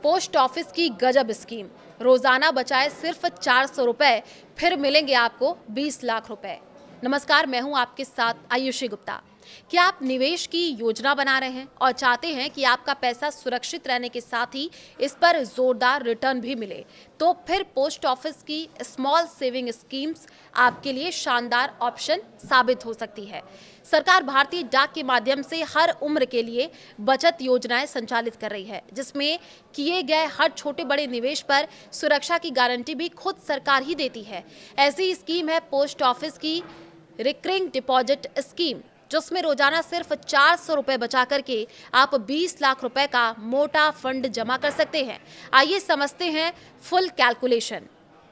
Post office की गजब scheme. रोजाना बचाए सिर्फ 400 रुपए, फिर मिलेंगे आपको 20 लाख रुपए। नमस्कार, मैं हूं आपके साथ आयुषी गुप्ता। क्या आप निवेश की योजना बना रहे हैं और चाहते हैं कि आपका पैसा सुरक्षित रहने के साथ ही इस पर जोरदार रिटर्न भी मिले? तो फिर पोस्ट ऑफिस की स्मॉल सेविंग स्कीम्स आपके लिए शानदार ऑप्शन साबित हो सकती है। सरकार भारतीय डाक के माध्यम से हर उम्र के लिए बचत योजनाएं संचालित कर रही है, जिसमें किए गए हर छोटे बड़े निवेश पर सुरक्षा की गारंटी भी खुद सरकार ही देती है। ऐसी स्कीम है पोस्ट ऑफिस की रिकरिंग डिपॉजिट स्कीम, जिसमें रोजाना सिर्फ 400 रुपए बचा करके आप 20 लाख रुपए का मोटा फंड जमा कर सकते हैं। आइए समझते हैं फुल कैलकुलेशन।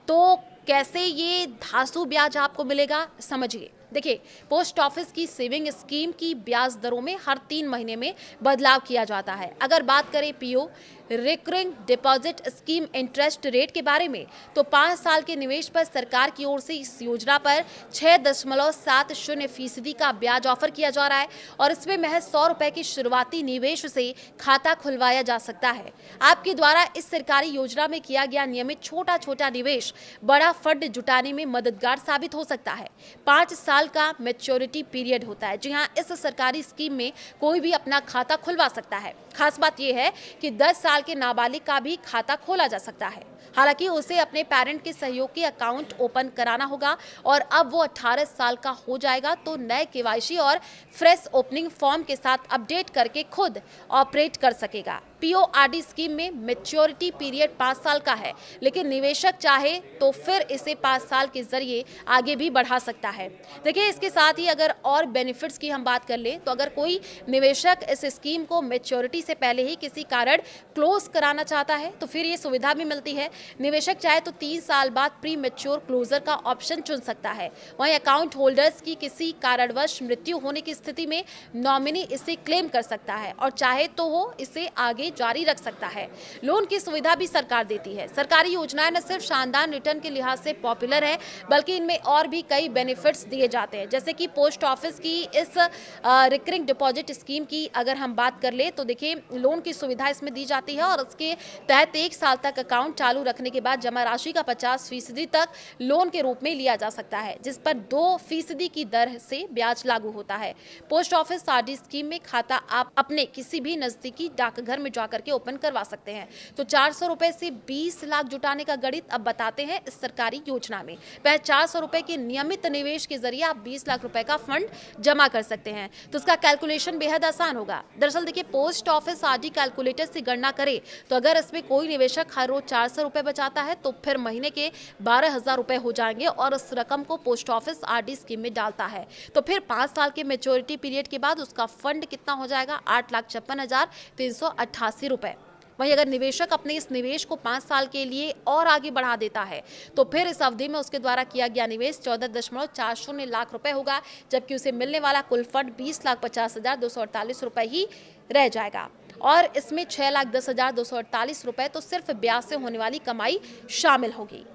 तो कैसे ये धांसू ब्याज आपको मिलेगा, समझिए। देखिए, पोस्ट ऑफिस की सेविंग स्कीम की ब्याज दरों में हर 3 महीने में बदलाव किया जाता है। अगर बात करें PO recurring deposit scheme interest rate के बारे में, तो 5 साल के निवेश पर सरकार की ओर से इस योजना पर 6.70% का ब्याज ऑफर किया जा रहा है और इसमें महज 100 रुपए की शुरुआती निवेश से खाता खुलवाया जा सकता है। आपके द्वारा इस सरकारी योजना में किया गया नियमित छोटा छोटा निवेश बड़ा फंड जुटाने में मददगार साबित हो सकता है। 5 साल का मैच्योरिटी पीरियड होता है। जी हाँ, इस सरकारी स्कीम में कोई भी अपना खाता खुलवा सकता है। खास बात यह है कि 10 साल के नाबालिग का भी खाता खोला जा सकता है। हालांकि उसे अपने पेरेंट के सहयोग के अकाउंट ओपन कराना होगा और अब वो 18 साल का हो जाएगा तो नए केवाईसी और फ्रेश ओपनिंग फॉर्म के साथ अपडेट करके खुद ऑपरेट कर सकेगा। पीओआरडी स्कीम में मैच्योरिटी पीरियड 5 साल का है, लेकिन निवेशक चाहे तो फिर इसे 5 साल के जरिए आगे भी बढ़ा सकता है। देखिए, इसके साथ ही अगर और बेनिफिट्स की हम बात कर लें, तो अगर कोई निवेशक इस स्कीम को मैच्योरिटी से पहले ही किसी कारण क्लोज कराना चाहता है तो फिर ये सुविधा भी मिलती है। निवेशक चाहे तो 3 साल बाद प्री मैच्योर क्लोजर का ऑप्शन चुन सकता है। वहीं अकाउंट होल्डर्स की किसी कारणवश मृत्यु होने की स्थिति में नॉमिनी इसे क्लेम कर सकता है और चाहे तो वो इसे आगे जारी रख सकता है। लोन की सुविधा भी सरकार देती है। सरकारी योजनाएं न सिर्फ शानदार रिटर्न के लिहाज से पॉपुलर है, बल्कि इनमें और भी कई बेनिफिट्स दिए जाते हैं। जैसे कि पोस्ट ऑफिस की इस रिकरिंग डिपॉजिट स्कीम की अगर हम बात कर ले, तो देखिए, लोन की सुविधा इसमें दी जाती है और उसके तहत 1 साल तक अकाउंट चालू रखने के बाद जमा राशि का 50% तक लोन के रूप में लिया जा सकता है, जिस पर 2% की दर से ब्याज लागू होता है। पोस्ट ऑफिस आरडी स्कीम में खाता आप अपने किसी भी नजदीकी डाकघर में जाकर के ओपन करवा सकते हैं। तो 400 रुपए से 20 लाख जुटाने का गणित अब बताते हैं इस सरकारी योजना में। वह 400 रुपए के नियमित निवेश के जरिए आप 20 लाख रुपए का फंड जमा कर सकते हैं। तो उसका कैलकुलेशन बेहद आसान होगा। दरअसल देखिए, पोस्ट ऑफिस आरडी कैलकुलेटर से गणना करें तो अगर इसमें कोई निवेशक हर रोज 400 रुपए बचाता है तो फिर महीने के 12,000 रुपए हो जाएंगे और उस रकम को पोस्ट ऑफिस आरडी स्कीम में डालता है तो फिर 5 साल के मैच्योरिटी पीरियड के बाद उसका फंड कितना हो जाएगा? 8,56,388 रुपए। वहीं अगर निवेशक अपने इस निवेश को 5 साल के लिए और आगे बढ़ा देता है तो फिर इस अवधि में उसके द्वारा किया गया निवेश 14.40 लाख रुपए होगा, जबकि उसे मिलने वाला कुल फंड 20,50,248 रुपए ही रह जाएगा। और इसमें 6,10,248 रुपए तो सिर्फ ब्याज से होने वाली कमाई शामिल होगी।